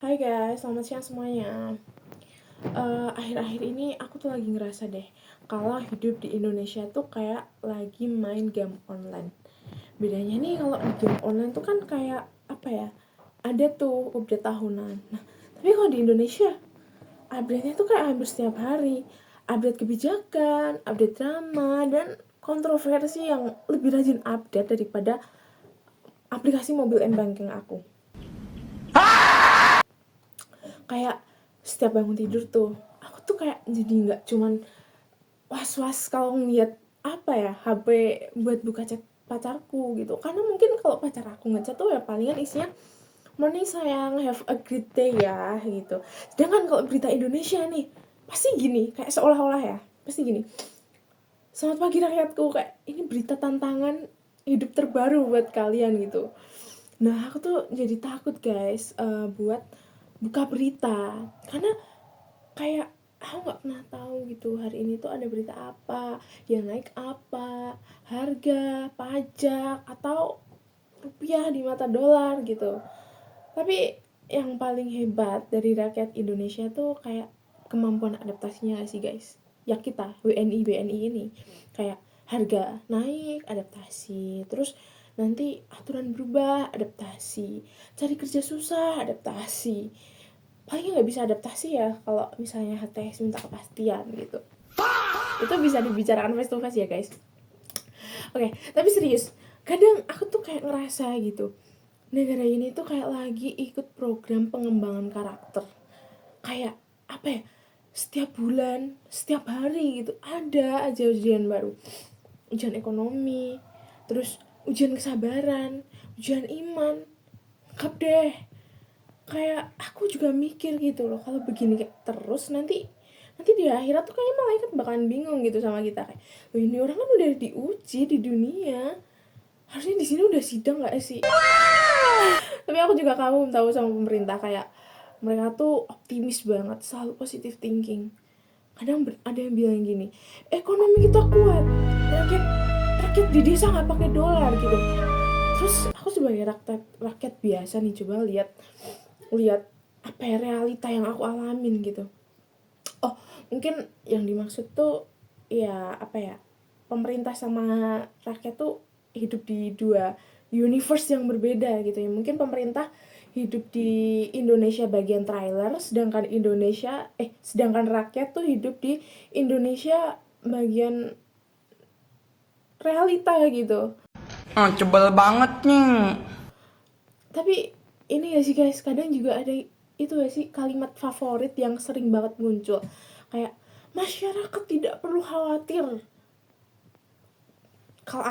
Hai guys, selamat siang semuanya. Akhir-akhir ini aku tuh lagi ngerasa deh kalau hidup di Indonesia tuh kayak lagi main game online. Bedanya nih kalau di game online tuh kan kayak apa ya? Ada tuh update tahunan. Nah, tapi kalau di Indonesia update-nya tuh kayak hampir setiap hari. Update kebijakan, update drama, dan kontroversi yang lebih rajin update daripada aplikasi mobile banking aku. Kayak setiap bangun tidur tuh aku tuh kayak jadi nggak cuman was-was kalau ngeliat apa ya HP buat buka chat pacarku gitu, karena mungkin kalau pacar aku ngechat tuh ya palingan isinya morning sayang, have a great day ya gitu. Sedangkan kalau berita Indonesia nih pasti gini, kayak seolah-olah ya pasti gini, selamat pagi rakyatku, kayak ini berita tantangan hidup terbaru buat kalian gitu. Nah aku tuh jadi takut guys, buat buka berita, karena kayak aku nggak pernah tahu gitu hari ini tuh ada berita apa, yang naik apa, harga, pajak, atau rupiah di mata dolar gitu. Tapi yang paling hebat dari rakyat Indonesia tuh kayak kemampuan adaptasinya sih guys. Ya kita WNI ini kayak harga naik adaptasi, terus nanti aturan berubah adaptasi, cari kerja susah adaptasi, paling nggak bisa adaptasi ya kalau misalnya HTS minta kepastian gitu. Itu bisa dibicarakan face to face ya guys. Oke, tapi serius, kadang aku tuh kayak ngerasa gitu, negara ini tuh kayak lagi ikut program pengembangan karakter. Kayak apa ya, setiap bulan, setiap hari gitu ada aja ujian baru. Ujian ekonomi, terus ujian kesabaran, ujian iman, lengkap deh. Kayak aku juga mikir gitu loh, kalau begini kayak terus nanti nanti di akhirat tuh kayaknya malaikat bakalan bingung gitu sama kita, kayak loh ini orang kan udah diuji di dunia, harusnya di sini udah sidang nggak sih. Tapi aku juga kamu tahu sama pemerintah, kayak mereka tuh optimis banget, selalu positive thinking. Kadang ada yang bilang gini, ekonomi kita kuat, rakyat rakyat di desa nggak pakai dolar gitu. Terus aku sebagai rakyat biasa nih coba lihat lihat apa ya realita yang aku alamin gitu. Oh mungkin yang dimaksud tuh ya apa ya, pemerintah sama rakyat tuh hidup di dua universe yang berbeda gitu ya. Mungkin pemerintah hidup di Indonesia bagian trailer, sedangkan rakyat tuh hidup di Indonesia bagian realita gitu. Sebel banget nih. Tapi ini ya sih guys, kadang juga ada itu ya sih kalimat favorit yang sering banget muncul, kayak masyarakat tidak perlu khawatir. Kalau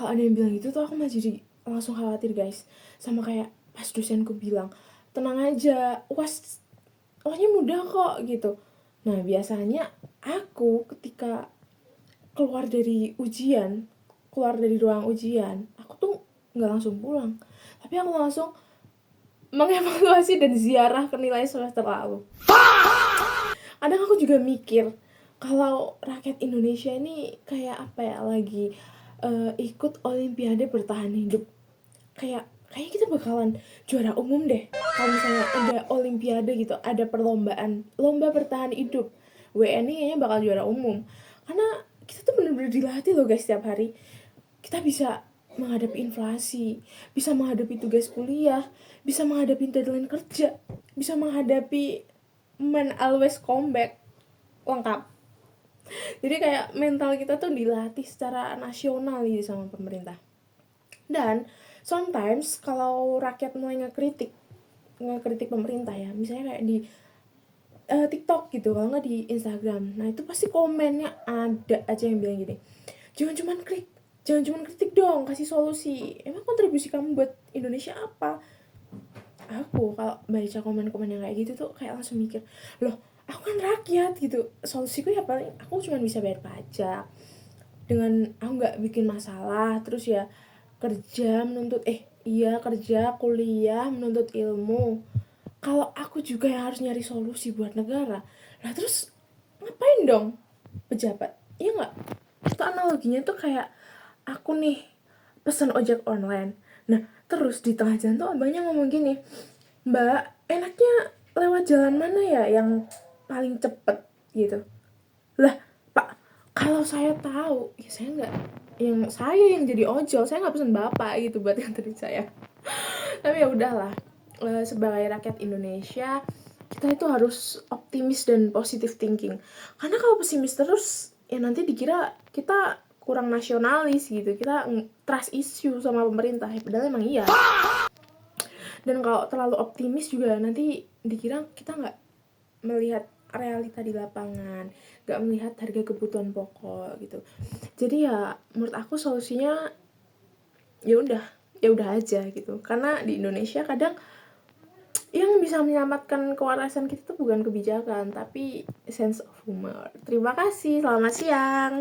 ada yang bilang gitu tuh aku masih jadi langsung khawatir guys. Sama kayak pas dosenku bilang tenang aja, uasnya mudah kok gitu. Nah biasanya aku ketika keluar dari ruang ujian, aku tuh nggak langsung pulang, tapi aku langsung mengevaluasi dan ziarah ke nilai semester lalu. Kadang aku juga mikir kalau rakyat Indonesia ini kayak apa ya, lagi ikut olimpiade bertahan hidup. Kayak kita bakalan juara umum deh kalau misalnya ada olimpiade gitu, ada perlombaan lomba bertahan hidup. WNI kayaknya bakal juara umum, karena kita tuh bener-bener dilatih loh guys setiap hari. Kita bisa menghadapi inflasi, bisa menghadapi tugas kuliah, bisa menghadapi deadline kerja, bisa menghadapi man always comeback, lengkap. Jadi kayak mental kita tuh dilatih secara nasional gitu sama pemerintah. Dan sometimes kalau rakyat mulai ngekritik pemerintah ya, misalnya kayak di TikTok gitu, kalau nggak di Instagram, nah itu pasti komennya ada aja yang bilang gini, jangan cuman kritik dong, kasih solusi. Emang kontribusi kamu buat Indonesia apa? Aku kalau baca komen-komen yang kayak gitu tuh kayak langsung mikir, loh aku kan rakyat gitu, solusiku ya paling aku cuma bisa bayar pajak, dengan aku nggak bikin masalah, terus ya kerja kuliah menuntut ilmu. Kalau aku juga yang harus nyari solusi buat negara, lah terus ngapain dong pejabat? Iya nggak? Itu analoginya tuh kayak aku nih pesen ojek online. Nah terus di tengah jalan tuh abangnya ngomong gini, Mbak, enaknya lewat jalan mana ya yang paling cepet gitu? Lah, Pak, kalau saya tahu, ya saya yang jadi ojol, saya nggak pesen bapak gitu buat nganterin saya. Tapi ya udahlah, sebagai rakyat Indonesia kita itu harus optimis dan positive thinking. Karena kalau pesimis terus, ya nanti dikira kita kurang nasionalis gitu, kita trust issue sama pemerintah. Ya, padahal emang iya. Dan kalau terlalu optimis juga nanti dikira kita nggak melihat realita di lapangan, nggak melihat harga kebutuhan pokok gitu. Jadi ya menurut aku solusinya ya udah aja gitu. Karena di Indonesia kadang yang bisa menyelamatkan kewarasan kita tuh bukan kebijakan, tapi sense of humor. Terima kasih, selamat siang.